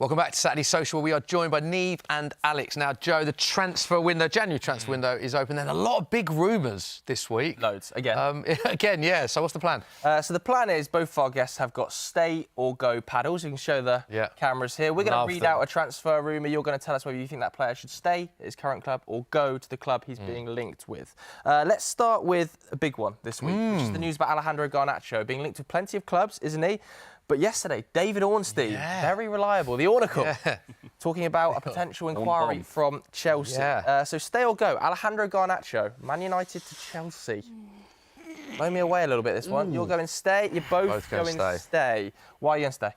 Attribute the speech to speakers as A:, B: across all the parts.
A: Welcome back to Saturday Social, where we are joined by Nieve and Alex. Now, Joe, the transfer window, January transfer window is open. There's a lot of big rumours this week.
B: Loads, again.
A: Again, yeah. So what's the plan?
B: So the plan is both of our guests have got stay or go paddles. You can show the cameras here. We're going to read out a transfer rumour. You're going to tell us whether you think that player should stay at his current club or go to the club he's being linked with. Let's start with a big one this week, which is the news about Alejandro Garnacho being linked with plenty of clubs, isn't he? But yesterday, David Ornstein, very reliable, the Oracle, talking about a potential inquiry from Chelsea. So stay or go, Alejandro Garnacho, Man United to Chelsea. Blow me away a little bit, this one. You're going stay, you're both going stay. Why are you going stay?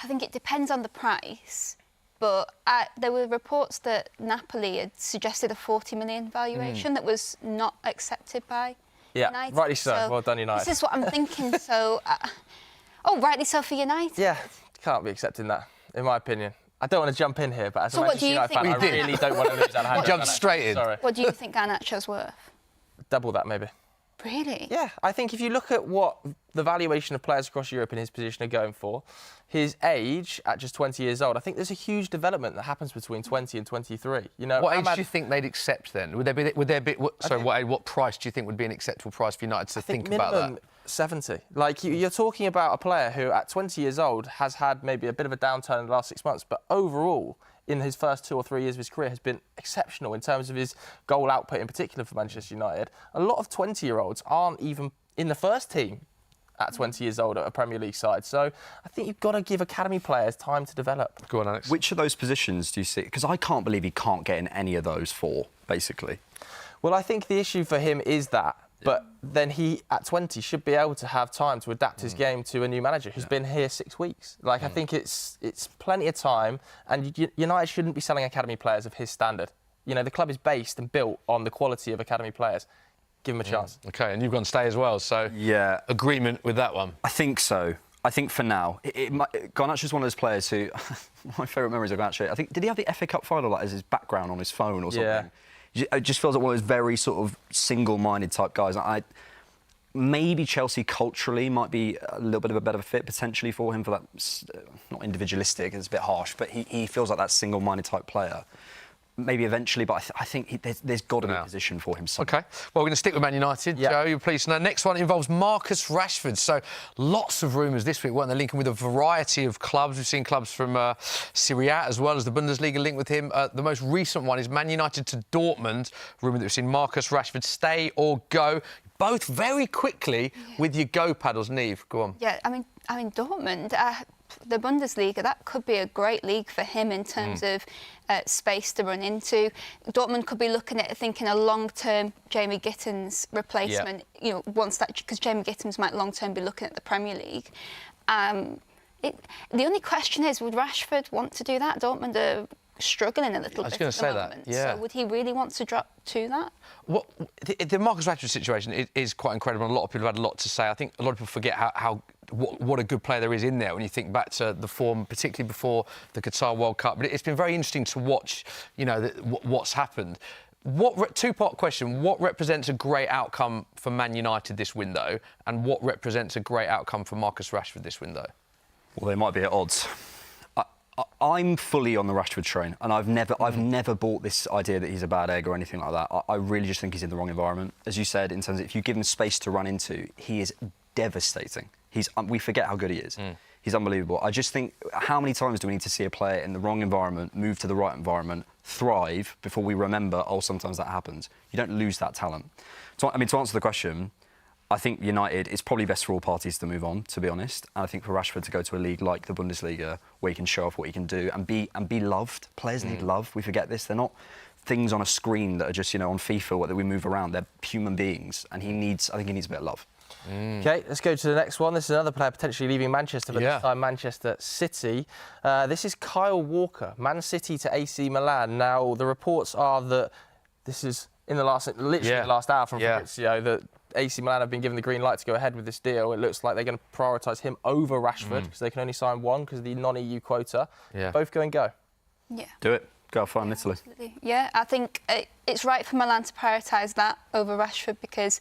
C: I think it depends on the price, but there were reports that Napoli had suggested a 40 million valuation that was not accepted by United.
B: Rightly so. Well done, United.
C: This is what I'm thinking, so... Oh, rightly so for United.
B: Yeah, can't be accepting that, in my opinion. I don't want to jump in here, but as a Manchester United fan, I really don't want to lose Alejandro.
A: You jumped straight in.
B: Sorry.
C: What do you think Garnacho's worth?
B: Double that, maybe.
C: Really?
B: Yeah, I think if you look at what the valuation of players across Europe in his position are going for, his age at just 20 years old, I think there's a huge development that happens between 20 and 23. You know,
A: what age do you think they'd accept then? Would there be? What price do you think would be an acceptable price for United to think about that?
B: 70. Like, you're talking about a player who, at 20 years old, has had maybe a bit of a downturn in the last 6 months, but overall, in his first 2 or 3 years of his career, has been exceptional in terms of his goal output, in particular for Manchester United. A lot of 20-year-olds aren't even in the first team at 20 years old at a Premier League side. So I think you've got to give academy players time to develop.
A: Go on, Alex.
D: Which of those positions do you see? Because I can't believe he can't get in any of those four, basically.
B: Well, I think the issue for him is that. But then he, at 20, should be able to have time to adapt his game to a new manager who's been here 6 weeks. Like, I think it's plenty of time, and United shouldn't be selling academy players of his standard. You know, the club is based and built on the quality of academy players. Give him a chance.
A: OK, and you've gone stay as well, so agreement with that one.
D: I think so. I think for now, Garnacho's one of those players who, my favourite memories of Garnacho, I think, did he have the FA Cup final like, as his background on his phone or something?
B: Yeah.
D: It just feels like one of those very sort of single-minded type guys. Maybe Chelsea culturally might be a little bit of a better fit potentially for him for that, not individualistic, it's a bit harsh, but he feels like that single-minded type player. Maybe eventually, but I think there's got to be a position for him somewhere.
A: OK. Well, we're going to stick with Man United. Joe, you're pleased to know. Next one involves Marcus Rashford. So lots of rumours this week, weren't they, linking with a variety of clubs. We've seen clubs from Serie A as well as the Bundesliga linked with him. The most recent one is Man United to Dortmund. Rumour that we've seen Marcus Rashford stay or go. Both very quickly with your go paddles. Nieve, go on.
C: Yeah, I mean Dortmund... the Bundesliga, that could be a great league for him in terms of space to run into. Dortmund could be looking at thinking a long-term Jamie Gittins replacement, you know, once that, because Jamie Gittins might long-term be looking at the Premier League. The only question is, would Rashford want to do that? Dortmund are struggling a little bit.
A: I was going to say that,
C: So would he really want to drop to that?
A: Well, the Marcus Rashford situation is quite incredible, and a lot of people have had a lot to say. I think a lot of people forget what a good player there is in there when you think back to the form, particularly before the Qatar World Cup. But it's been very interesting to watch, you know, what's happened. Two-part question. What represents a great outcome for Man United this window, and what represents a great outcome for Marcus Rashford this window?
D: Well, they might be at odds. I'm fully on the Rashford train, and I've never bought this idea that he's a bad egg or anything like that. I really just think he's in the wrong environment. As you said, in terms of if you give him space to run into, he is devastating. We forget how good he is. He's unbelievable. I just think, how many times do we need to see a player in the wrong environment move to the right environment, thrive, before we remember, oh, sometimes that happens. You don't lose that talent. So, I mean, to answer the question, I think United, it's probably best for all parties to move on, to be honest. And I think for Rashford to go to a league like the Bundesliga, where he can show off what he can do and be loved. Players need love. We forget this. They're not things on a screen that are just, you know, on FIFA that we move around. They're human beings, and I think he needs a bit of love.
B: OK, let's go to the next one. This is another player potentially leaving Manchester, but this time Manchester City. This is Kyle Walker, Man City to AC Milan. Now, the reports are that this is in the last hour from Fabrizio, that AC Milan have been given the green light to go ahead with this deal. It looks like they're going to prioritise him over Rashford because they can only sign one because of the non-EU quota. Both go and go.
C: Yeah.
D: Do it. Go find Italy.
C: Absolutely. Yeah, I think it's right for Milan to prioritise that over Rashford because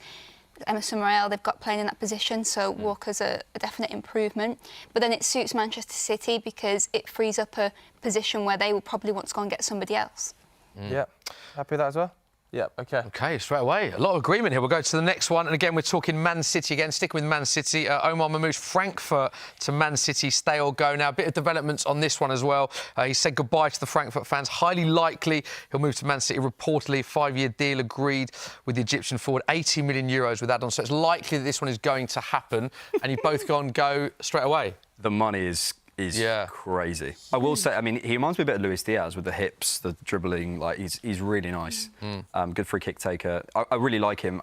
C: Emerson Royale they've got playing in that position, so Walker's a definite improvement. But then it suits Manchester City because it frees up a position where they will probably want to go and get somebody else.
B: Yeah, happy with that as well? Yeah, OK.
A: OK, straight away. A lot of agreement here. We'll go to the next one. And again, we're talking Man City again. Sticking with Man City. Omar Mamouche, Frankfurt to Man City, stay or go. Now, a bit of developments on this one as well. He said goodbye to the Frankfurt fans. Highly likely he'll move to Man City. Reportedly, a 5-year deal agreed with the Egyptian forward. 80 million euros with add-ons. So it's likely that this one is going to happen. And you've both gone go straight away.
D: The money is crazy. I will say, I mean, he reminds me a bit of Luis Diaz with the hips, the dribbling. Like, he's really nice. Good free kick taker. I really like him.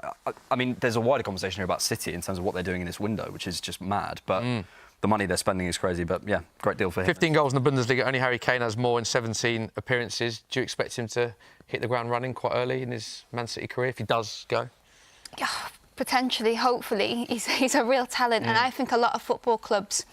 D: I mean, there's a wider conversation here about City in terms of what they're doing in this window, which is just mad. But the money they're spending is crazy. But yeah, great deal for him.
A: 15 goals in the Bundesliga. Only Harry Kane has more in 17 appearances. Do you expect him to hit the ground running quite early in his Man City career if he does go?
C: Yeah, potentially, hopefully. He's a real talent, and I think a lot of football clubs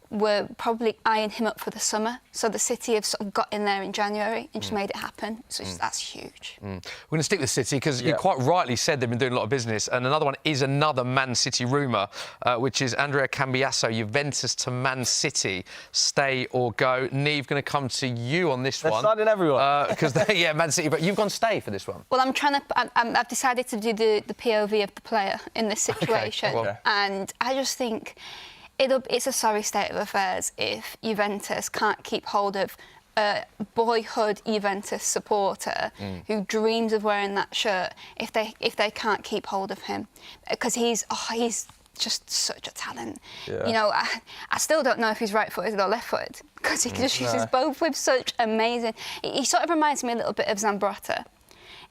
C: were probably eyeing him up for the summer. So the City have sort of got in there in January and just made it happen. So that's huge.
A: We're going to stick with City because you quite rightly said they've been doing a lot of business. And another one is another Man City rumour, which is Andrea Cambiasso, Juventus to Man City, stay or go. Nieve, going to come to you on this one.
B: They're signing everyone.
A: Because, Man City, but you've gone stay for this one.
C: Well, I've decided to do the POV of the player in this situation.
A: Okay.
C: And I just think it's a sorry state of affairs if Juventus can't keep hold of a boyhood Juventus supporter who dreams of wearing that shirt, if they can't keep hold of him, because he's just such a talent.
B: Yeah.
C: You know, I still don't know if he's right-footed or left-footed because he just uses both with such amazing. He sort of reminds me a little bit of Zambrotta,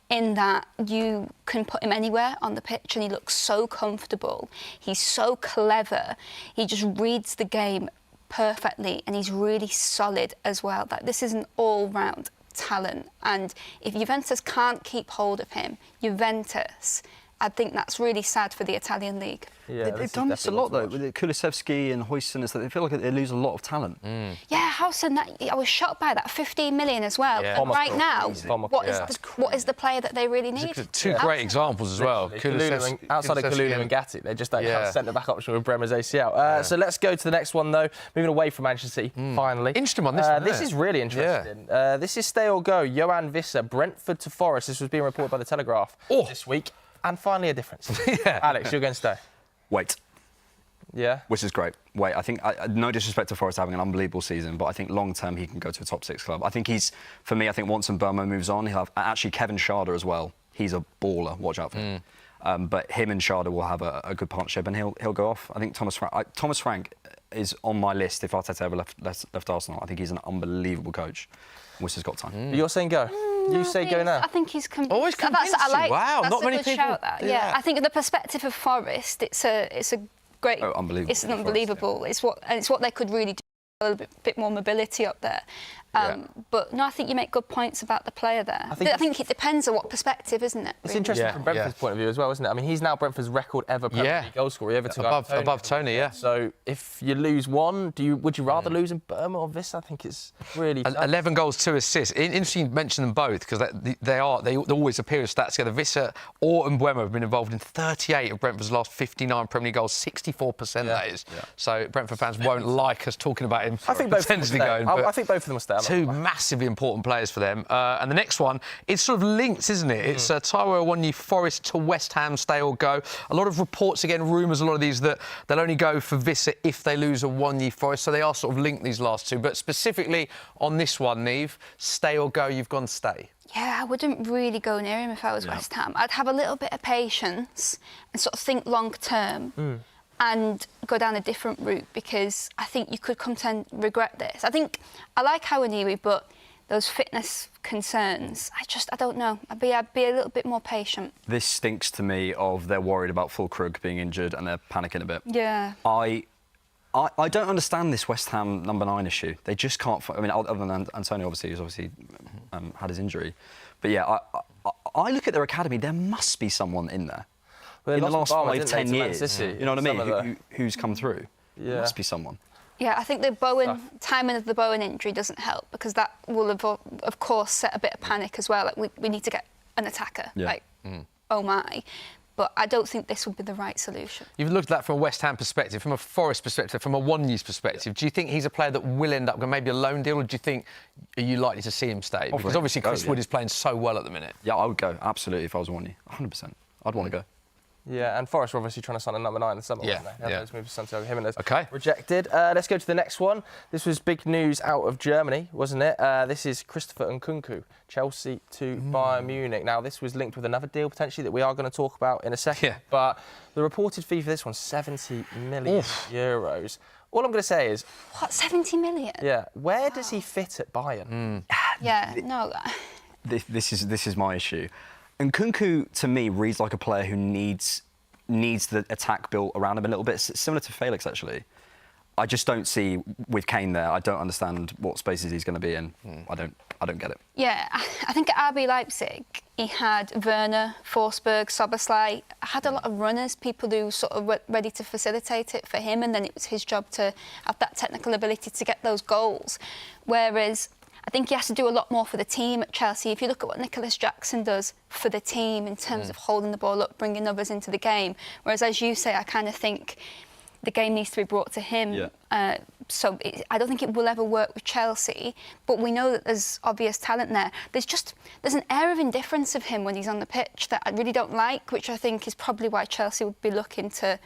C: in that you can put him anywhere on the pitch and he looks so comfortable. He's so clever. He just reads the game perfectly and he's really solid as well. Like, this is an all-round talent. And if Juventus can't keep hold of him, I think that's really sad for the Italian league.
B: Yeah,
D: they've done this a lot, though, with Kulusevski and Huijsen. They feel like they lose a lot of talent.
C: Yeah, Howson, I was shocked by that. 15 million as well.
A: Yeah.
C: And right now, what is the player that they really need?
A: Two great examples as well.
B: Outside of Kalulu and Gatti, they just don't have centre-back option with Bremer's ACL. So let's go to the next one, though. Moving away from Manchester City, finally.
A: Interesting one, this one.
B: This is really interesting. This is stay or go. Johan Visser, Brentford to Forest. This was being reported by The Telegraph this week. And finally a difference. Alex, you're going to stay.
D: Wait.
B: Yeah?
D: Which is great. Wait, I think, no disrespect to Forest having an unbelievable season, but I think long-term he can go to a top-6 club. I think for me, once Mbeumo moves on, he'll have, actually, Kevin Schade as well. He's a baller. Watch out for him. But him and Schade will have a good partnership, and he'll go off. I think Thomas Frank is on my list if Arteta ever left Arsenal. I think he's an unbelievable coach. Wisser's got time.
B: You're saying go? You say go now?
C: I think he's
A: always convinced you. Wow,
C: that's
A: not many
C: people.
A: people.
C: Yeah, I think the perspective of Forest, it's a great.
D: Oh, unbelievable.
C: It's unbelievable. Forest, it's what they could really do. A little bit more mobility up there. But no, I think you make good points about the player there. I think it depends on what perspective, isn't it?
B: It's interesting from Brentford's point of view as well, isn't it? I mean, he's now Brentford's record ever Premier League goal scorer.
A: Above Tony, yeah.
B: So if you lose one, would you rather lose in Mbeumo or Visser? I think it's really tough.
A: 11 goals, 2 assists. Interesting you mention them both because they always appear as stats together. Visser or Mbeumo have been involved in 38 of Brentford's last 59 Premier League goals, 64% that is. Yeah. So Brentford fans won't like us talking about him.
B: I think both of them will stay.
A: Two massively important players for them. And the next one, it's sort of linked, isn't it? It's Taiwo Awoniyi, Forest to West Ham, stay or go. A lot of reports, again, rumours, a lot of these, that they'll only go for Visser if they lose Awoniyi, Forest. So they are sort of linked, these last two. But specifically on this one, Nieve, stay or go, you've gone stay.
C: Yeah, I wouldn't really go near him if I was West Ham. I'd have a little bit of patience and sort of think long term. And go down a different route, because I think you could come to regret this. I like Awoniyi, but those fitness concerns, I don't know. I'd be a little bit more patient.
D: This stinks to me of they're worried about Füllkrug being injured and they're panicking a bit.
C: Yeah.
D: I don't understand this West Ham number 9 issue. They just can't. I mean, other than Antonio, obviously, who's had his injury. But yeah, I look at their academy. There must be someone in there.
B: Well,
D: in the last 5-10
B: years,
D: you know what I mean? Who's come through?
B: Yeah.
D: There must be someone.
C: Yeah, I think the timing of the Bowen injury doesn't help, because that will have, of course, set a bit of panic as well. Like, we need to get an attacker. Yeah. Like, oh my. but I don't think this would be the right solution.
A: You've looked at that from a West Ham perspective, from a Forest perspective, from a One-News perspective. Do you think he's a player that will end up maybe a loan deal, or do you think are you likely to see him stay? Because obviously Chris Wood is playing so well at the minute.
D: Yeah, I would go, absolutely, if I was One-News. 100%. I'd want to go.
B: Yeah, and Forest were obviously trying to sign a number 9 in the summer,
A: Yeah,
B: weren't they?
A: yeah.
B: Those moves for Santiago Jimenez.
A: Okay.
B: Rejected. Let's go to the next one. This was big news out of Germany, wasn't it? This is Christopher Nkunku, Chelsea to Bayern Munich. Now, this was linked with another deal, potentially, that we are going to talk about in a second.
A: Yeah.
B: But the reported fee for this one, 70 million euros. All I'm going to say is...
C: What, 70 million?
B: Yeah. Where does he fit at Bayern?
C: Yeah, no.
D: This is my issue. Nkunku, to me, reads like a player who needs the attack built around him a little bit, similar to Felix, actually. I just don't see, with Kane there, I don't understand what spaces he's going to be in. I don't get it.
C: Yeah, I think at RB Leipzig, he had Werner, Forsberg, Szoboszlai, had a lot of runners, people who sort of were ready to facilitate it for him, and then it was his job to have that technical ability to get those goals. Whereas I think he has to do a lot more for the team at Chelsea. If you look at what Nicholas Jackson does for the team in terms of holding the ball up, bringing others into the game, whereas, as you say, I kind of think the game needs to be brought to him.
D: Yeah.
C: I don't think it will ever work with Chelsea, but we know that there's obvious talent there. There's an air of indifference of him when he's on the pitch that I really don't like, which I think is probably why Chelsea would be looking to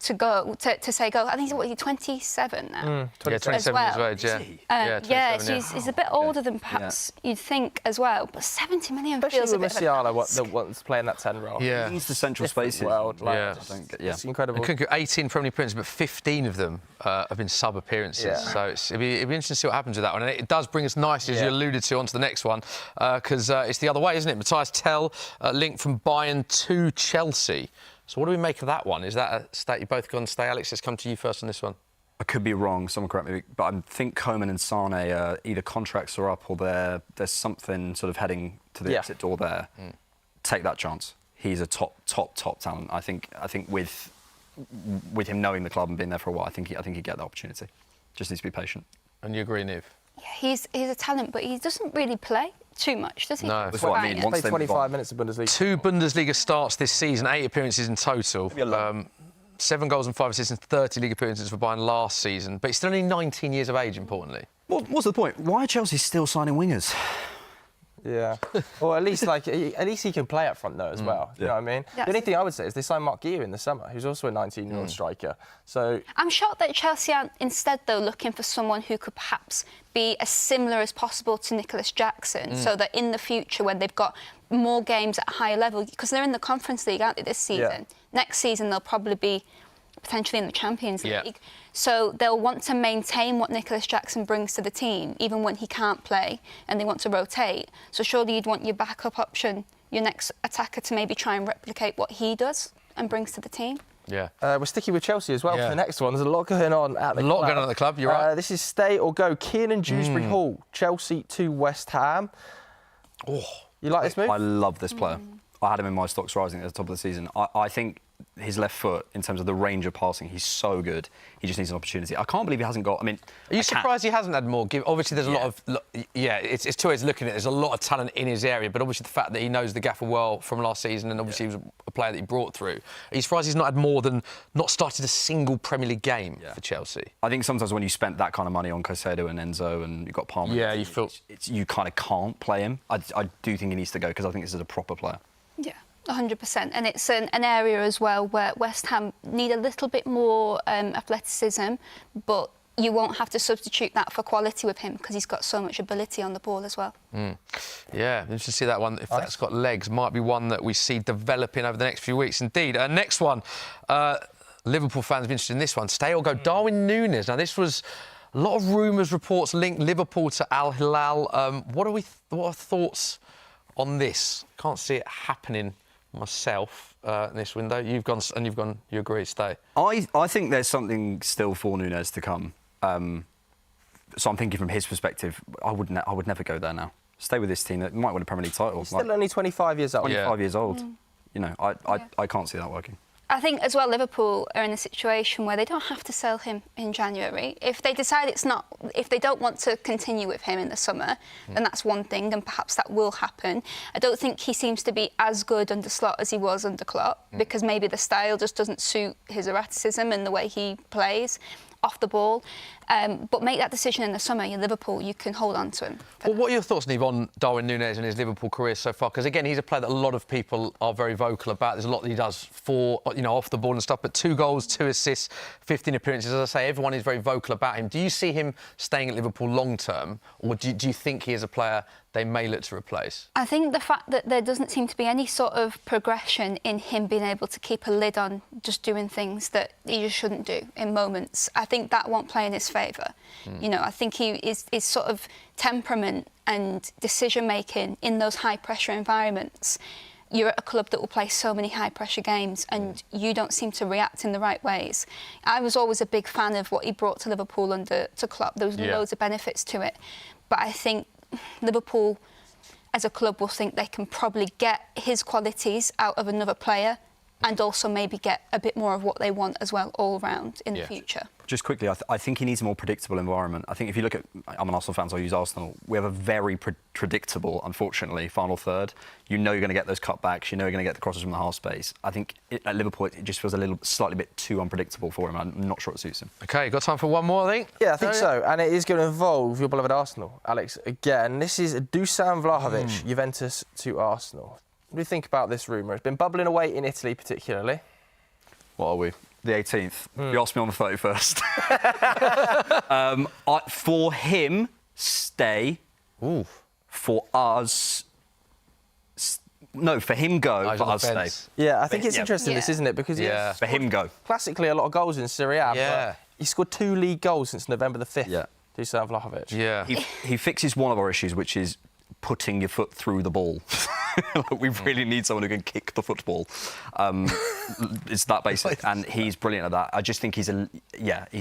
C: say go. I think he's 27 now.
A: 27
C: as well.
A: His age, yeah.
C: So he's a bit older than perhaps you'd think as well. But 70 million
B: Especially
C: feels a
B: with
C: bit of a
B: Musiala, that wants playing that 10 role.
A: Yeah.
D: He needs the central spaces.
B: World, like,
A: Yeah.
B: It's incredible.
A: Nkunku, 18 Premier League appearances, but 15 of them have been sub-appearances.
B: Yeah.
A: So it'd be interesting to see what happens with that one. And it does bring us nicely, as you alluded to, onto the next one, because it's the other way, isn't it? Matthias Tell, linked from Bayern to Chelsea. So what do we make of that one? Is that a state you've both gone to stay? Alex, let's come to you first on this one.
D: I could be wrong, someone correct me, but I think Koeman and Sane either contracts are up or there's something sort of heading to the exit door there. Take that chance. He's a top talent. I think with him knowing the club and being there for a while, I think he'd get the opportunity. Just needs to be patient.
A: And you agree, Nieve?
C: Yeah, he's a talent, but he doesn't really play too much, does he?
A: No.
D: That's what I mean.
B: Played 25 minutes of Bundesliga.
A: 2 Bundesliga starts this season, 8 appearances in total. 7 goals and 5 assists in 30 league appearances for Bayern last season. But he's still only 19 years of age, importantly.
D: What's the point? Why are Chelsea still signing wingers?
B: Yeah. Or at least he can play up front though as well. You know what I mean?
C: Yes.
B: The only thing I would say is they signed Mark Guiu in the summer, who's also a 19-year-old striker. So
C: I'm shocked that Chelsea aren't instead, though, looking for someone who could perhaps be as similar as possible to Nicholas Jackson, so that in the future, when they've got more games at a higher level, because they're in the Conference League, aren't they, this season? Next season, they'll probably be potentially in the Champions League. So they'll want to maintain what Nicholas Jackson brings to the team, even when he can't play, and they want to rotate. So surely you'd want your backup option, your next attacker, to maybe try and replicate what he does and brings to the team.
A: Yeah.
B: we're sticking with Chelsea as well for the next one. There's a lot going on at the club.
A: A lot going on at the club, you're right.
B: This is stay or go. Kiernan Dewsbury Hall, Chelsea to West Ham.
A: Oh,
B: you like this move?
D: I love this player. I had him in my stocks rising at the top of the season. I think his left foot, in terms of the range of passing, he's so good. He just needs an opportunity. I can't believe he hasn't got...
A: Are you surprised he hasn't had more? Obviously, there's a lot of... it's two ways of looking at it. There's a lot of talent in his area, but obviously the fact that he knows the gaffer well from last season, and obviously he was a player that he brought through. Are you surprised he's not had more than... not started a single Premier League game for Chelsea?
D: I think sometimes when you spent that kind of money on Caicedo and Enzo and you've got Palmer...
A: Yeah, you feel...
D: you kind of can't play him. I do think he needs to go, because I think this is a proper player.
C: Yeah. 100%, and it's an area as well where West Ham need a little bit more athleticism, but you won't have to substitute that for quality with him, because he's got so much ability on the ball as well.
A: Yeah, interesting to see that one. If that's got legs, might be one that we see developing over the next few weeks. Indeed. Next one, Liverpool fans will be interested in this one. Stay or go, Darwin Núñez. Now, this was a lot of rumours, reports linked Liverpool to Al Hilal. What are thoughts on this? Can't see it happening myself in this window. You agree, stay.
D: I think there's something still for Núñez to come. So I'm thinking from his perspective, I would never go there now. Stay with this team. That might win a Premier League title.
B: He's still only 25 years old.
D: 25 years old. You know, I can't see that working.
C: I think as well Liverpool are in a situation where they don't have to sell him in January. If they decide if they don't want to continue with him in the summer, then that's one thing, and perhaps that will happen. I don't think he seems to be as good under Slot as he was under Klopp, because maybe the style just doesn't suit his erraticism and the way he plays off the ball. But make that decision in the summer. You're Liverpool, you can hold on to him.
A: Well, what are your thoughts, Nieve, on Darwin Núñez and his Liverpool career so far? Because again, he's a player that a lot of people are very vocal about. There's a lot that he does for, off the ball and stuff. But 2 goals, 2 assists, 15 appearances. As I say, everyone is very vocal about him. Do you see him staying at Liverpool long term, or do you think he is a player they may look to replace?
C: I think the fact that there doesn't seem to be any sort of progression in him being able to keep a lid on just doing things that he just shouldn't do in moments, I think that won't play in his favour. I think his sort of temperament and decision-making in those high-pressure environments, you're at a club that will play so many high-pressure games and you don't seem to react in the right ways. I was always a big fan of what he brought to Liverpool under Klopp. There was loads of benefits to it. But I think Liverpool, as a club, will think they can probably get his qualities out of another player and also maybe get a bit more of what they want as well all round in the future.
D: Just quickly, I think he needs a more predictable environment. I think if you look at, I'm an Arsenal fan, so I use Arsenal. We have a very predictable, unfortunately, final third. You know you're going to get those cutbacks. You know you're going to get the crosses from the half space. I think at Liverpool, it just feels slightly bit too unpredictable for him. I'm not sure it suits him.
A: OK, got time for one more, I think?
B: Yeah, I think so. And it is going to involve your beloved Arsenal, Alex. Again, this is Dusan Vlahovic, Juventus to Arsenal. What do you think about this rumour? It's been bubbling away in Italy, particularly.
D: What are we? The 18th. You asked me on the 31st. For him, stay.
A: Ooh.
D: For us... No, for him go, for us stay.
B: Yeah, I think it's interesting, this, isn't it? Because
D: for him go.
B: Classically, a lot of goals in Serie A. But he scored 2 league goals since November the 5th.
D: Yeah.
B: Dusan Vlahovic.
A: Yeah.
D: He fixes one of our issues, which is putting your foot through the ball. We really need someone who can kick the football. It's that basic, and he's brilliant at that. I just think he's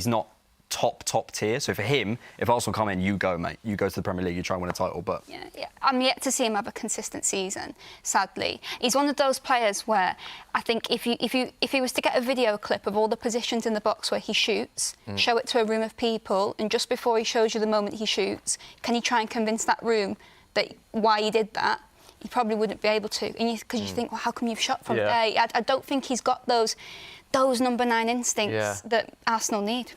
D: not top tier. So for him, if Arsenal come in, you go, mate. You go to the Premier League, you try and win a title. But
C: I'm yet to see him have a consistent season. Sadly, he's one of those players where I think if he was to get a video clip of all the positions in the box where he shoots, show it to a room of people, and just before he shows you the moment he shoots, can he try and convince that room that why he did that? You probably wouldn't be able to, because you think, well, how come you've shot from there? I don't think he's got those number 9 instincts that Arsenal need.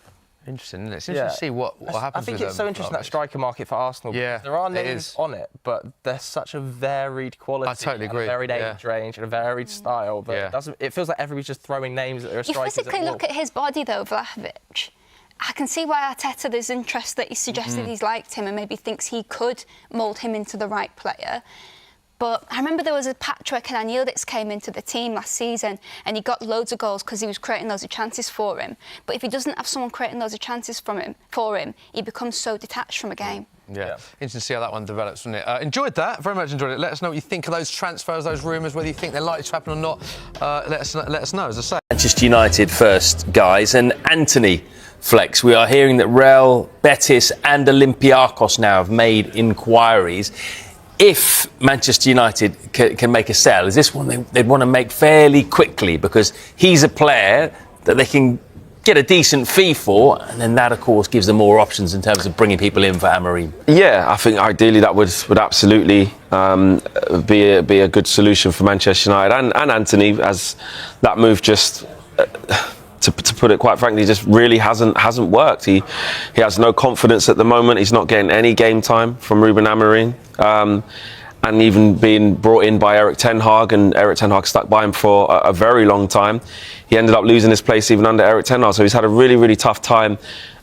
A: Interesting, isn't it? It's interesting to see what happens.
B: I think it's so interesting, that striker market for Arsenal.
A: Yeah,
B: there are names on it, but they're such a varied quality.
A: I totally agree.
B: A varied age range and a varied style. But it feels like everybody's just throwing names that are strikers.
C: You physically look at his body, though, Vlahovic. I can see why Arteta, there's interest that he suggested he's liked him and maybe thinks he could mould him into the right player. But I remember there was a patch where Kenan Yildiz came into the team last season and he got loads of goals because he was creating loads of chances for him. But if he doesn't have someone creating loads of chances for him, he becomes so detached from a game.
A: Yeah, interesting to see how that one develops, wasn't it? Enjoyed that, very much enjoyed it. Let us know what you think of those transfers, those rumours, whether you think they're likely to happen or not. Let us know, as I say.
E: Manchester United first, guys, and Anthony Flex. We are hearing that Real, Betis and Olympiacos now have made inquiries. If Manchester United can make a sell, is this one they'd want to make fairly quickly, because he's a player that they can get a decent fee for, and then that, of course, gives them more options in terms of bringing people in for Amorim.
F: Yeah, I think ideally that would absolutely be a good solution for Manchester United and Anthony, as that move just... To put it quite frankly, just really hasn't worked. He has no confidence at the moment. He's not getting any game time from Ruben Amorim, and even being brought in by Erik ten Hag, and Erik ten Hag stuck by him for a very long time. He ended up losing his place even under Erik ten Hag, so he's had a really tough time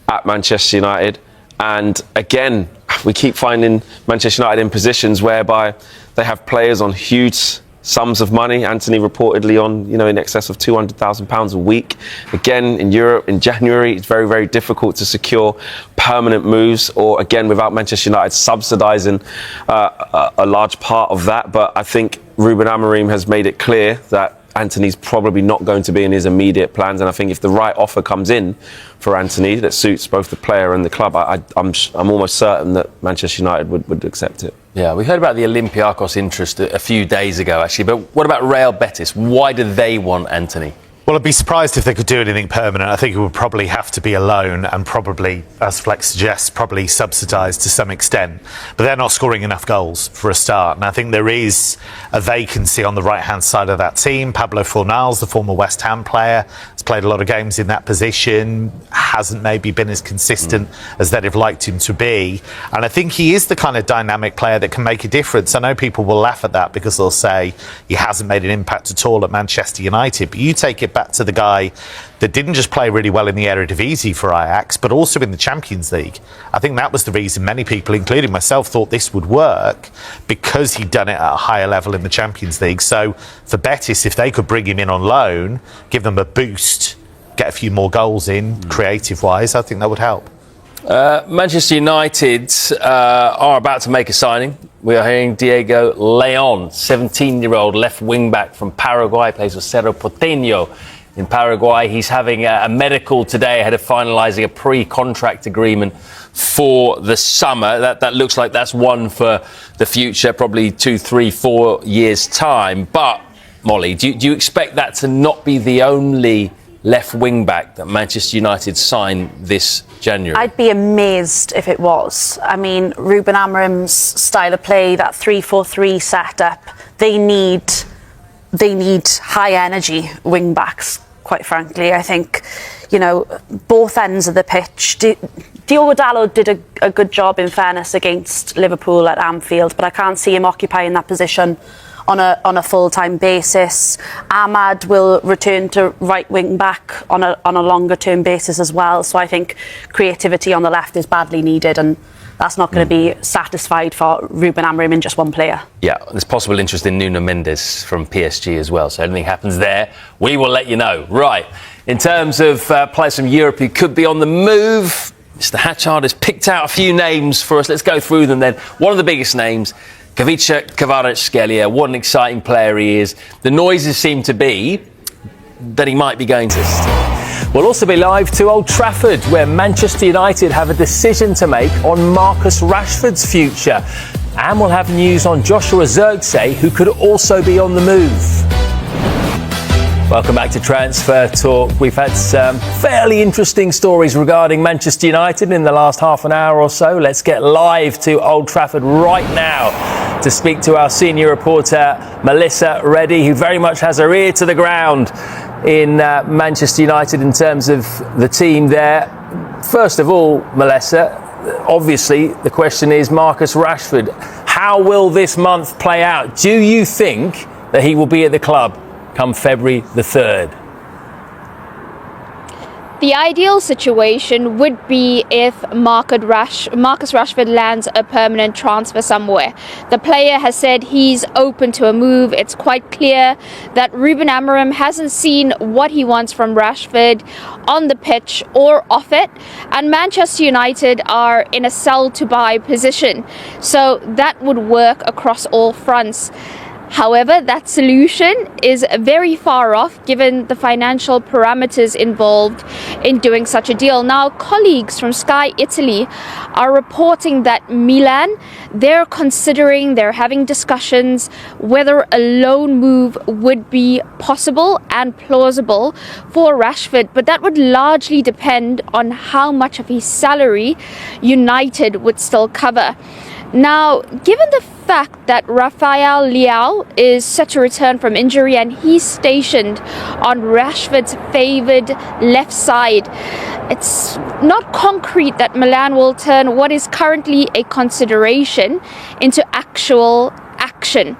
F: at Manchester United. And again, we keep finding Manchester United in positions whereby they have players on huge sums of money. Anthony reportedly on, in excess of £200,000 a week. Again, in Europe, in January, it's very difficult to secure permanent moves, or again, without Manchester United subsidising a large part of that. But I think Ruben Amorim has made it clear that Anthony's probably not going to be in his immediate plans, and I think if the right offer comes in for Anthony that suits both the player and the club, I'm almost certain that Manchester United would accept it.
E: Yeah, we heard about the Olympiacos interest a few days ago, actually, but what about Real Betis? Why do they want Anthony?
G: Well, I'd be surprised if they could do anything permanent. I think it would probably have to be a loan and probably, as Flex suggests, probably subsidised to some extent. But they're not scoring enough goals for a start. And I think there is a vacancy on the right-hand side of that team. Pablo Fornals, the former West Ham player, has played a lot of games in that position, hasn't maybe been as consistent as they'd have liked him to be. And I think he is the kind of dynamic player that can make a difference. I know people will laugh at that because they'll say he hasn't made an impact at all at Manchester United. But you take it back to the guy that didn't just play really well in the Eredivisie for Ajax, but also in the Champions League. I think that was the reason many people, including myself, thought this would work, because he'd done it at a higher level in the Champions League. So for Betis, if they could bring him in on loan, give them a boost, get a few more goals in, creative-wise, I think that would help.
E: Manchester United are about to make a signing. We are hearing Diego Leon, 17-year-old left wing-back from Paraguay, plays for Cerro Porteño in Paraguay. He's having a medical today ahead of finalising a pre-contract agreement for the summer. That looks like that's one for the future, probably 2, 3, 4 years' time. But, Molly, do you expect that to not be the only left wing-back that Manchester United sign this January?
H: I'd be amazed if it was. I mean, Ruben Amorim's style of play, that 3-4-3 setup, they need high-energy wing-backs, quite frankly. I think, you know, both ends of the pitch. Diogo Dalot did a good job, in fairness, against Liverpool at Anfield, but I can't see him occupying that position on a full-time basis. Ahmad will return to right wing back on a longer term basis as well. So I think creativity on the left is badly needed, and that's not going to be satisfied for Ruben Amorim in just one player.
E: Yeah, there's possible interest in Nuno Mendes from PSG as well. So anything happens there, we will let you know. Right, in terms of players from Europe who could be on the move, Mr. Hatchard has picked out a few names for us. Let's go through them then. One of the biggest names, Kavica Kvaratskhelia. What an exciting player he is. The noises seem to be that he might be going to. We'll also be live to Old Trafford, where Manchester United have a decision to make on Marcus Rashford's future. And we'll have news on Joshua Zirkzee, who could also be on the move. Welcome back to Transfer Talk. We've had some fairly interesting stories regarding Manchester United in the last half an hour or so. Let's get live to Old Trafford right now to speak to our senior reporter, Melissa Reddy, who very much has her ear to the ground in Manchester United in terms of the team there. First of all, Melissa, obviously the question is Marcus Rashford. How will this month play out? Do you think that he will be at the club come February the 3rd?
I: The ideal situation would be if Marcus Rashford lands a permanent transfer somewhere. The player has said he's open to a move. It's quite clear that Ruben Amorim hasn't seen what he wants from Rashford on the pitch or off it, and Manchester United are in a sell to buy position. So that would work across all fronts. However, that solution is very far off given the financial parameters involved in doing such a deal. Now, colleagues from Sky Italy are reporting that Milan, they're having discussions whether a loan move would be possible and plausible for Rashford, but that would largely depend on how much of his salary United would still cover. Now, given the fact that Rafael Leao is set to return from injury and he's stationed on Rashford's favoured left side, it's not concrete that Milan will turn what is currently a consideration into actual action.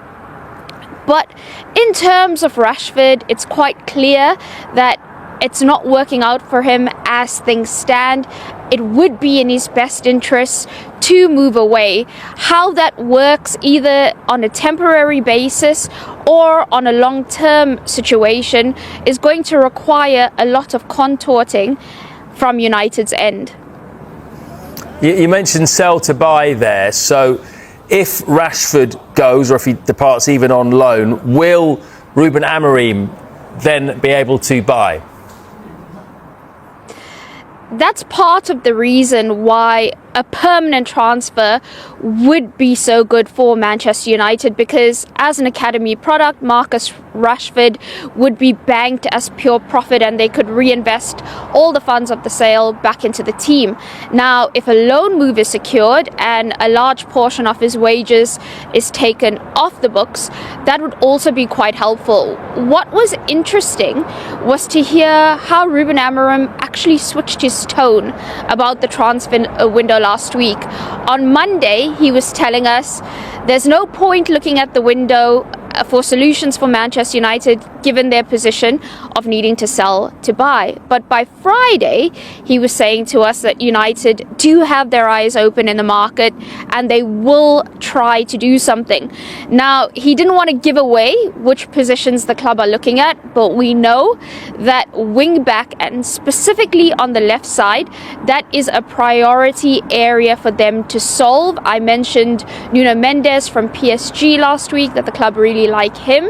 I: But in terms of Rashford, it's quite clear that it's not working out for him as things stand. It would be in his best interest to move away. How that works, either on a temporary basis or on a long-term situation, is going to require a lot of contorting from United's end.
E: You mentioned sell to buy there. So if Rashford goes, or if he departs even on loan, will Ruben Amorim then be able to buy?
I: That's part of the reason why a permanent transfer would be so good for Manchester United, because as an academy product, Marcus Rashford would be banked as pure profit and they could reinvest all the funds of the sale back into the team. Now, if a loan move is secured and a large portion of his wages is taken off the books, that would also be quite helpful. What was interesting was to hear how Ruben Amorim actually switched his tone about the transfer window last week. On Monday, he was telling us there's no point looking at the window for solutions for Manchester United given their position of needing to sell to buy. But by Friday, he was saying to us that United do have their eyes open in the market and they will try to do something. Now, he didn't want to give away which positions the club are looking at, but we know that wing back, and specifically on the left side, that is a priority area for them to solve. I mentioned Nuno Mendes from PSG last week, that the club really like him.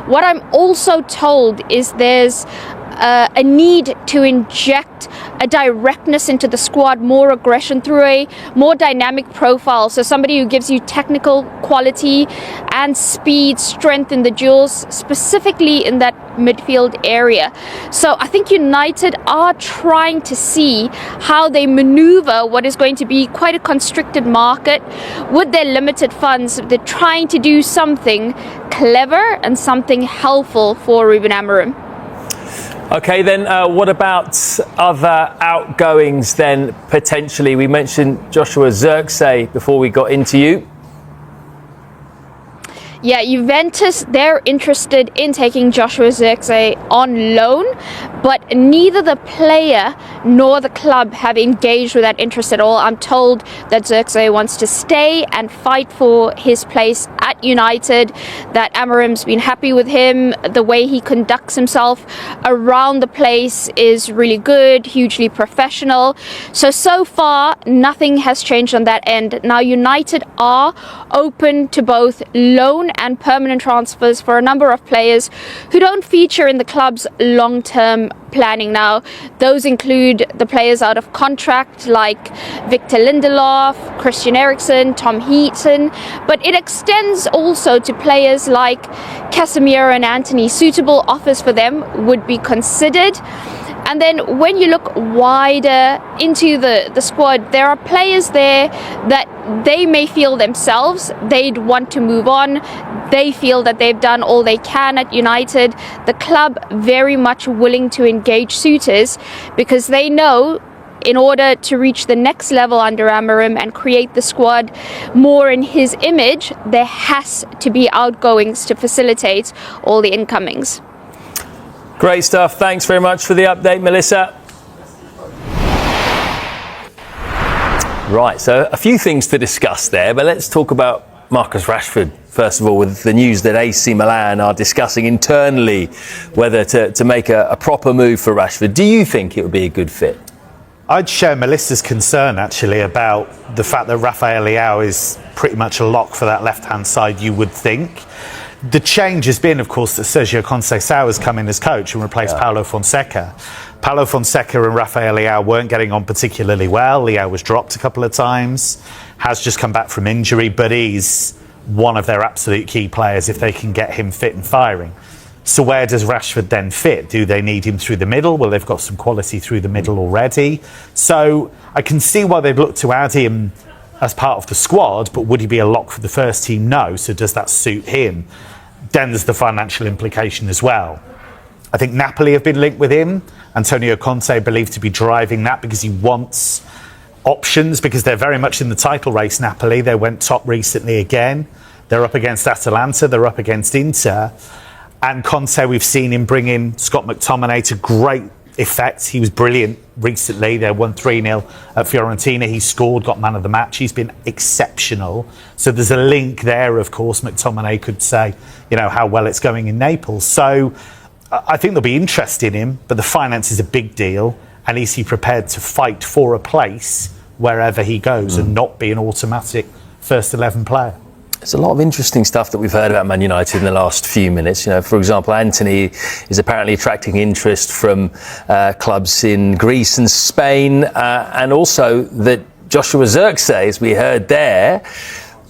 I: What I'm also told is there's a need to inject a directness into the squad, more aggression through a more dynamic profile. So somebody who gives you technical quality and speed, strength in the duels, specifically in that midfield area. So I think United are trying to see how they maneuver what is going to be quite a constricted market with their limited funds. They're trying to do something clever and something helpful for Ruben Amorim.
E: Okay, then what about other outgoings then, potentially? We mentioned Joshua Zirkzee before we got into you.
I: Yeah, Juventus, they're interested in taking Joshua Zirkzee on loan, but neither the player nor the club have engaged with that interest at all. I'm told that Zirkzee wants to stay and fight for his place at United, that Amorim's been happy with him. The way he conducts himself around the place is really good, hugely professional. So far, nothing has changed on that end. Now, United are open to both loan and permanent transfers for a number of players who don't feature in the club's long-term planning. Now, those include the players out of contract like Victor Lindelof, Christian Eriksen, Tom Heaton, but it extends also to players like Casemiro and Antony. Suitable offers for them would be considered. And then when you look wider into the squad, there are players there that they may feel themselves they'd want to move on. They feel that they've done all they can at United. The club very much willing to engage suitors because they know in order to reach the next level under Amorim and create the squad more in his image, there has to be outgoings to facilitate all the incomings.
E: Great stuff. Thanks very much for the update, Melissa. Right, so a few things to discuss there, but let's talk about Marcus Rashford, first of all, with the news that AC Milan are discussing internally whether to make a proper move for Rashford. Do you think it would be a good fit?
G: I'd share Melissa's concern, actually, about the fact that Rafael Leao is pretty much a lock for that left-hand side, you would think. The change has been, of course, that Sergio Conceição has come in as coach and replaced Paulo Fonseca. Paulo Fonseca and Rafael Leao weren't getting on particularly well. Leao was dropped a couple of times, has just come back from injury, but he's one of their absolute key players if they can get him fit and firing. So where does Rashford then fit? Do they need him through the middle? Well, they've got some quality through the middle already. So I can see why they've looked to add him as part of the squad, but would he be a lock for the first team? No. So does that suit him? Then there's the financial implication as well. I think Napoli have been linked with him. Antonio Conte believed to be driving that because he wants options, because they're very much in the title race, Napoli. They went top recently again. They're up against Atalanta, they're up against Inter. And Conte, we've seen him bring in Scott McTominay to great effect. He was brilliant recently. They won 3-0 at Fiorentina. He scored, got man of the match. He's been exceptional. So there's a link there, of course. McTominay could say, you know, how well it's going in Naples. So I think there'll be interest in him, but the finance is a big deal. And is he prepared to fight for a place wherever he goes and not be an automatic first 11 player?
E: There's a lot of interesting stuff that we've heard about Man United in the last few minutes. You know, for example, Antony is apparently attracting interest from clubs in Greece and Spain, and also that Joshua Zirkzee, as we heard there.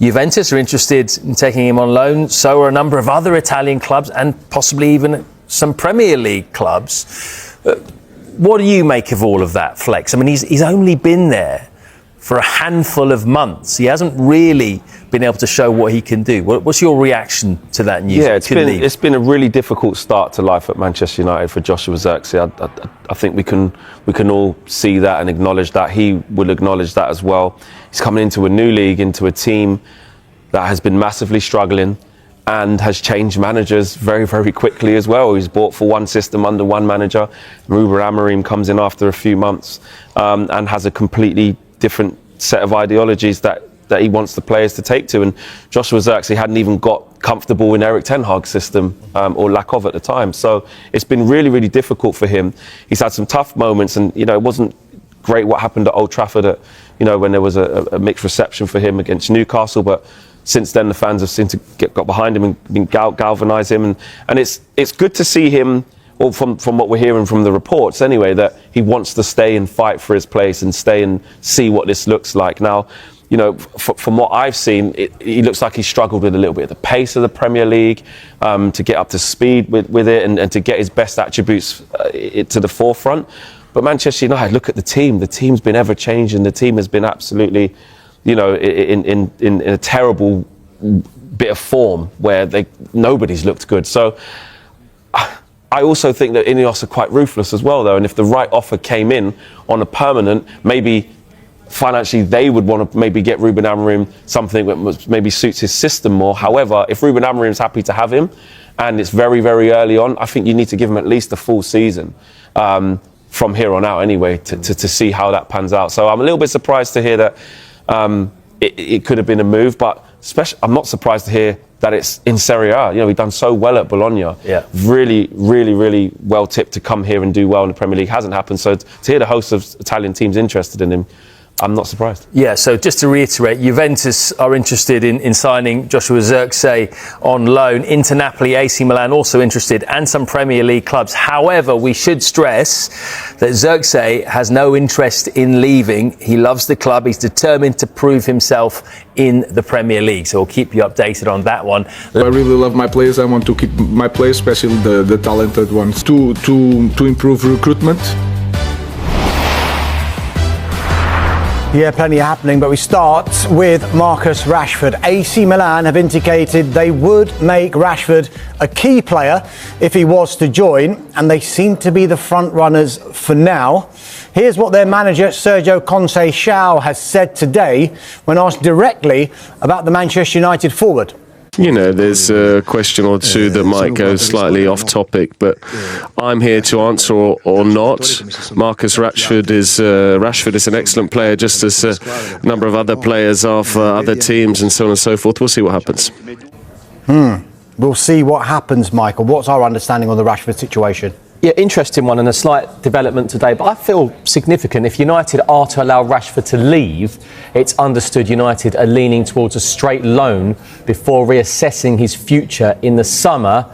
E: Juventus are interested in taking him on loan. So are a number of other Italian clubs and possibly even some Premier League clubs. What do you make of all of that, Flex? I mean, he's only been there for a handful of months. He hasn't really been able to show what he can do. What's your reaction to that news?
F: Yeah, it's been a really difficult start to life at Manchester United for Joshua Zirkzee. I think we can all see that and acknowledge that. He will acknowledge that as well. He's coming into a new league, into a team that has been massively struggling and has changed managers very, very quickly as well. He's bought for one system under one manager. Ruben Amorim comes in after a few months and has a completely different set of ideologies that he wants the players to take to. And Joshua Zirkzee hadn't even got comfortable in Erik ten Hag's system, or lack of at the time. So it's been really, really difficult for him. He's had some tough moments, and it wasn't great what happened at Old Trafford when there was a mixed reception for him against Newcastle, but since then the fans have seemed to got behind him and galvanise him, and it's good to see him. Well, from what we're hearing from the reports anyway, that he wants to stay and fight for his place and stay and see what this looks like. Now, from what I've seen, he looks like he struggled with a little bit of the pace of the Premier League, to get up to speed with it and to get his best attributes to the forefront. But Manchester United, look at the team. The team's been ever changing. The team has been absolutely, in a terrible bit of form where nobody's looked good. So I also think that Ineos are quite ruthless as well, though. And if the right offer came in on a permanent, maybe financially they would want to maybe get Ruben Amorim something that maybe suits his system more. However, if Ruben Amorim's happy to have him and it's very, very early on, I think you need to give him at least a full season. From here on out anyway, to see how that pans out. So I'm a little bit surprised to hear that it could have been a move, but I'm not surprised to hear that it's in Serie A. We've done so well at Bologna. Yeah. Really, really, really well tipped to come here and do well in the Premier League. Hasn't happened. So to hear the host of Italian teams interested in him, I'm not surprised.
E: Yeah, so just to reiterate, Juventus are interested in signing Joshua Zirkzee on loan. Inter Napoli, AC Milan also interested, and some Premier League clubs. However, we should stress that Zirkzee has no interest in leaving. He loves the club. He's determined to prove himself in the Premier League. So we'll keep you updated on that one.
J: I really love my players. I want to keep my players, especially the talented ones, to improve recruitment.
K: Yeah, plenty happening, but we start with Marcus Rashford. AC Milan have indicated they would make Rashford a key player if he was to join, and they seem to be the front runners for now. Here's what their manager, Sergio Conceição, has said today when asked directly about the Manchester United forward.
L: There's a question or two that might go slightly off topic, but I'm here to answer or not. Marcus Rashford is an excellent player, just as a number of other players are for other teams and so on and so forth. We'll see what happens.
K: We'll see what happens, Michael. What's our understanding on the Rashford situation?
M: Yeah, interesting one and a slight development today, but I feel significant. If United are to allow Rashford to leave, it's understood United are leaning towards a straight loan before reassessing his future in the summer.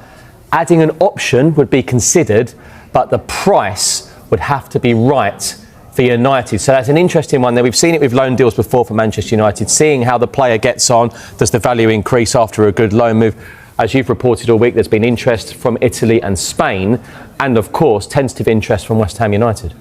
M: Adding an option would be considered, but the price would have to be right for United. So that's an interesting one there. We've seen it with loan deals before for Manchester United, seeing how the player gets on. Does the value increase after a good loan move? As you've reported all week, there's been interest from Italy and Spain, and of course, tentative interest from West Ham United.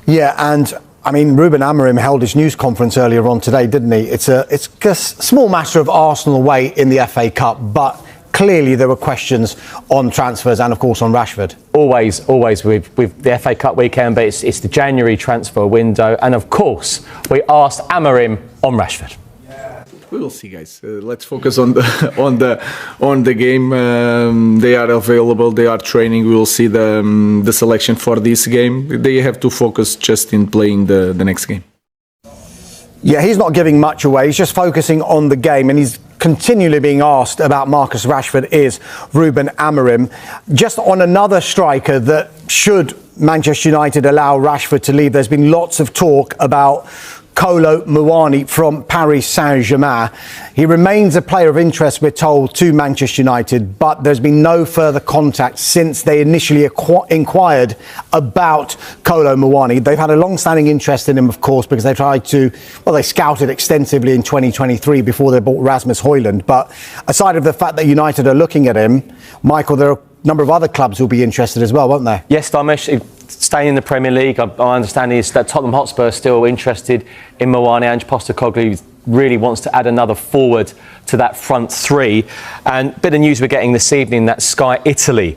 K: Yeah, and I mean, Ruben Amorim held his news conference earlier on today, didn't he? It's a small matter of Arsenal away in the FA Cup, but clearly there were questions on transfers and, of course, on Rashford. Always with the FA Cup weekend, but it's the January transfer window, and of course, we asked Amorim on Rashford.
J: We will see, guys. Let's focus on the game. They are available. They are training. We will see the selection for this game. They have to focus just in playing the next game.
K: Yeah, he's not giving much away. He's just focusing on the game, and he's continually being asked about Marcus Rashford is Ruben Amorim. Just on another striker that should Manchester United allow Rashford to leave, there's been lots of talk about Kolo Muani from Paris Saint-Germain. He remains a player of interest, we're told, to Manchester United, but there's been no further contact since they initially inquired about Kolo Muani. They've had a long-standing interest in him, of course, because they scouted extensively in 2023 before they bought Rasmus Højlund. But aside of the fact that United are looking at him, Michael, there are a number of other clubs who'll be interested as well, won't they?
M: Yes, Damesh. Staying in the Premier League, I understand is that Tottenham Hotspur are still interested in Muani. Ange Postecoglou really wants to add another forward to that front three. And a bit of news we're getting this evening that Sky Italy,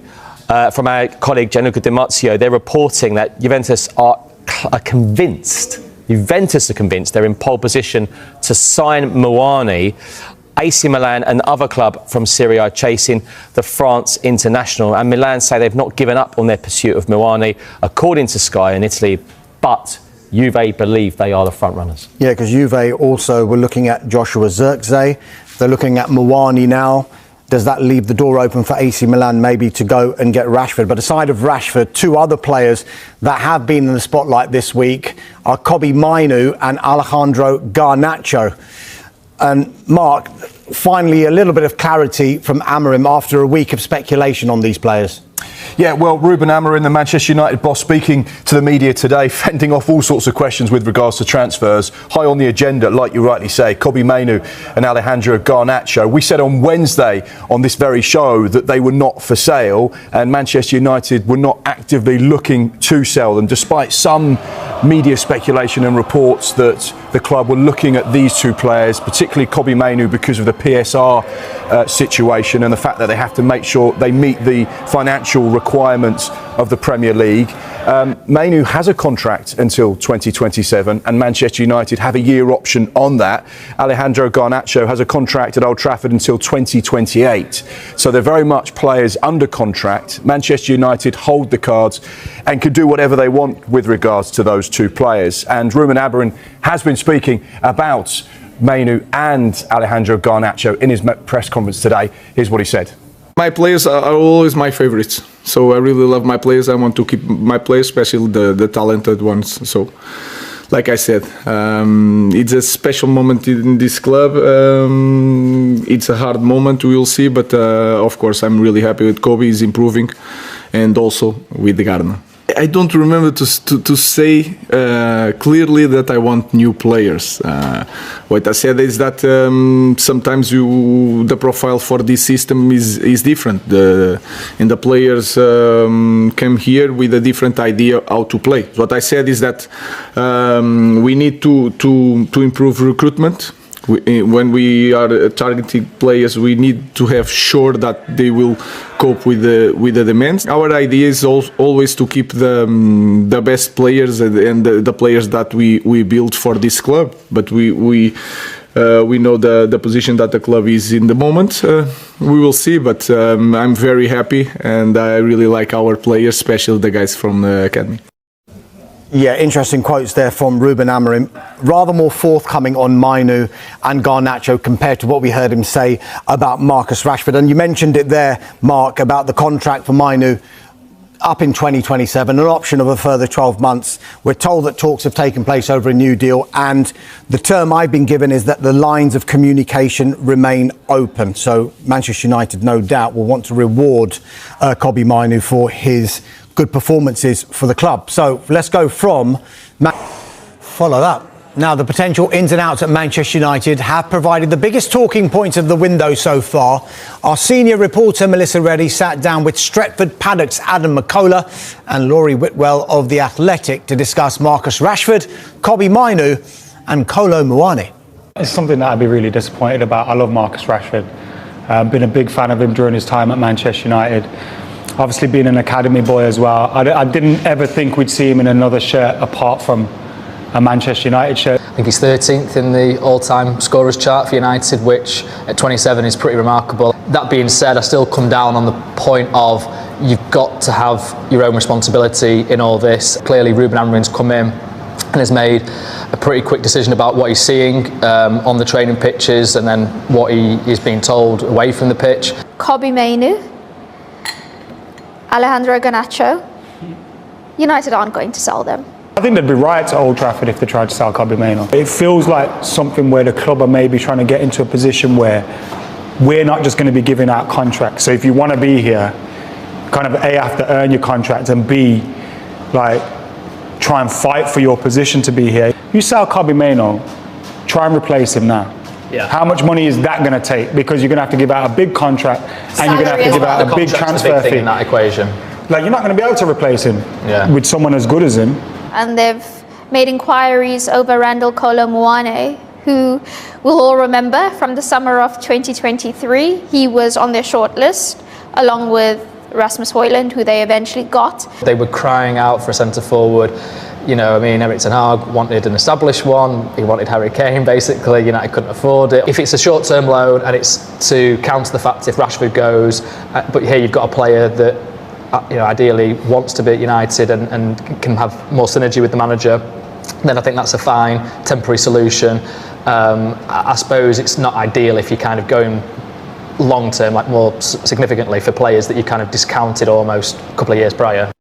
M: from our colleague Gianluca Di Marzio, they're reporting that Juventus are convinced they're in pole position to sign Muani. AC Milan, another club from Serie A, chasing the France international. And Milan say they've not given up on their pursuit of Muani, according to Sky in Italy, but Juve believe they are the front runners. Yeah, because Juve also were looking at Joshua Zirkzee. They're looking at Muani now. Does that leave the door open for AC Milan maybe to go and get Rashford? But aside of Rashford, two other players that have been in the spotlight this week are Kobbie Mainoo and Alejandro Garnacho. And Mark, finally a little bit of clarity from Amorim after a week of speculation on these players.
N: Yeah, well, Ruben Amorim, the Manchester United boss, speaking to the media today, fending off all sorts of questions with regards to transfers. High on the agenda, like you rightly say, Kobbie Mainoo and Alejandro Garnacho. We said on Wednesday on this very show that they were not for sale, and Manchester United were not actively looking to sell them, despite some media speculation and reports that the club were looking at these two players, particularly Kobbie Mainoo, because of the PSR situation and the fact that they have to make sure they meet the financial requirements of the Premier League. Mainoo has a contract until 2027 and Manchester United have a year option on that. Alejandro Garnacho has a contract at Old Trafford until 2028. So they're very much players under contract. Manchester United hold the cards and can do whatever they want with regards to those two players. And Ruben Amorim has been speaking about Mainoo and Alejandro Garnacho in his press conference today. Here's what he said.
J: My players are always my favorites. So I really love my players. I want to keep my players, especially the talented ones. So, like I said, it's a special moment in this club. It's a hard moment, we will see. But of course, I'm really happy with Kobbie. He's improving. And also with the Garner. I don't remember to say clearly that I want new players. What I said is that sometimes the profile for this system is different. And the players came here with a different idea how to play. What I said is that we need to improve recruitment. When we are targeting players, we need to have sure that they will cope with the demands. Our idea is always to keep the best players and the players that we build for this club. But we know the position that the club is in the moment. We will see, but I'm very happy and I really like our players, especially the guys from the academy.
K: Yeah, interesting quotes there from Ruben Amorim. Rather more forthcoming on Mainoo and Garnacho compared to what we heard him say about Marcus Rashford. And you mentioned it there, Mark, about the contract for Mainoo up in 2027, an option of a further 12 months. We're told that talks have taken place over a new deal, and the term I've been given is that the lines of communication remain open. So Manchester United, no doubt, will want to reward Kobbie Mainoo for his good performances for the club. So let's go from follow that. Now, the potential ins and outs at Manchester United have provided the biggest talking points of the window so far. Our senior reporter Melissa Reddy sat down with Stretford Paddock's Adam McCullough and Laurie Whitwell of The Athletic to discuss Marcus Rashford, Kobbie Mainoo and Kolo Muani.
O: It's something that I'd be really disappointed about. I love Marcus Rashford. Been a big fan of him during his time at Manchester United. Obviously being an academy boy as well. I didn't ever think we'd see him in another shirt apart from a Manchester United shirt.
P: I think he's 13th in the all-time scorers chart for United, which at 27 is pretty remarkable. That being said, I still come down on the point of you've got to have your own responsibility in all this. Clearly Ruben Amorim's come in and has made a pretty quick decision about what he's seeing on the training pitches and then what he is being told away from the pitch.
I: Kobbie Mainoo, Alejandro Garnacho, United aren't going to sell them.
O: I think they'd be riots at Old Trafford if they tried to sell Kobbie Mainoo. It feels like something where the club are maybe trying to get into a position where we're not just going to be giving out contracts. So if you want to be here, kind of A, have to earn your contract, and B, like, try and fight for your position to be here. You sell Kobbie Mainoo, try and replace him now.
P: Yeah.
O: How much money is that going to take? Because you're going to have to give out a big contract and you're going to have to give out a big transfer fee
P: in that equation.
O: Like, you're not going to be able to replace him with someone as good as him.
I: And they've made inquiries over Randall Kolo Muane, who we'll all remember from the summer of 2023. He was on their shortlist along with Rasmus Højlund, who they eventually got.
P: They were crying out for a centre forward. You know, I mean, Erik ten Hag wanted an established one. He wanted Harry Kane, basically. United couldn't afford it. If it's a short-term loan and it's to counter the fact if Rashford goes, but here you've got a player that, you know, ideally wants to be at United and can have more synergy with the manager, then I think that's a fine temporary solution. I suppose it's not ideal if you're kind of going long-term, like more significantly for players that you kind of discounted almost a couple of years prior.